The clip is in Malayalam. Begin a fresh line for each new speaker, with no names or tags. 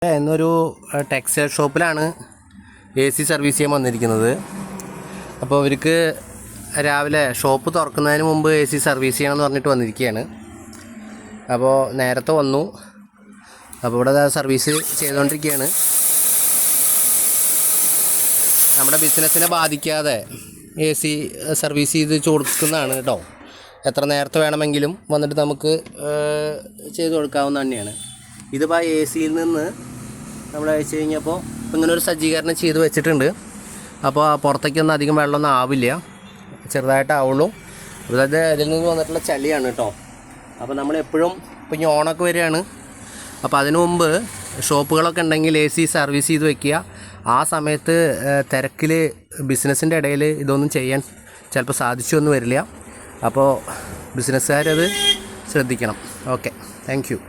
എന്നൊരു ടെക്സ്റ്റൈൽ ഷോപ്പിലാണ് AC സർവീസ് ചെയ്യാൻ വന്നിരിക്കുന്നത്. അപ്പോൾ അവർക്ക് രാവിലെ ഷോപ്പ് തുറക്കുന്നതിന് മുമ്പ് AC സർവീസ് ചെയ്യണമെന്ന് പറഞ്ഞിട്ട് വന്നിരിക്കുകയാണ്. അപ്പോൾ നേരത്തെ വന്നു. അപ്പോൾ ഇവിടെ സർവീസ് ചെയ്തുകൊണ്ടിരിക്കുകയാണ്. നമ്മുടെ ബിസിനസ്സിനെ ബാധിക്കാതെ AC സർവീസ് ചെയ്ത് കൊടുക്കുന്നതാണ് കേട്ടോ. എത്ര നേരത്തെ വേണമെങ്കിലും വന്നിട്ട് നമുക്ക് ചെയ്ത് കൊടുക്കാവുന്ന തന്നെയാണ്. ഇതിപ്പോൾ AC-യിൽ നിന്ന് നമ്മൾ അയച്ചു കഴിഞ്ഞപ്പോൾ ഇങ്ങനെ ഒരു സജ്ജീകരണം ചെയ്ത് വെച്ചിട്ടുണ്ട്. അപ്പോൾ പുറത്തേക്കൊന്നും അധികം വെള്ളമൊന്നും ആവില്ല, ചെറുതായിട്ടാവുള്ളൂ. അതായത് അതിൽ നിന്ന് വന്നിട്ടുള്ള ചളിയാണ് കേട്ടോ. അപ്പോൾ നമ്മളെപ്പോഴും ഇപ്പോൾ ഇനി ഓണൊക്കെ വരികയാണ്. അപ്പോൾ അതിനു മുമ്പ് ഷോപ്പുകളൊക്കെ ഉണ്ടെങ്കിൽ AC സർവീസ് ചെയ്ത് വെക്കുക. ആ സമയത്ത് തിരക്കിൽ ബിസിനസ്സിൻ്റെ ഇടയിൽ ഇതൊന്നും ചെയ്യാൻ ചിലപ്പോൾ സാധിച്ചൊന്നും വരില്ല. അപ്പോൾ ബിസിനസ്സുകാരത് ശ്രദ്ധിക്കണം. Okay, thank you.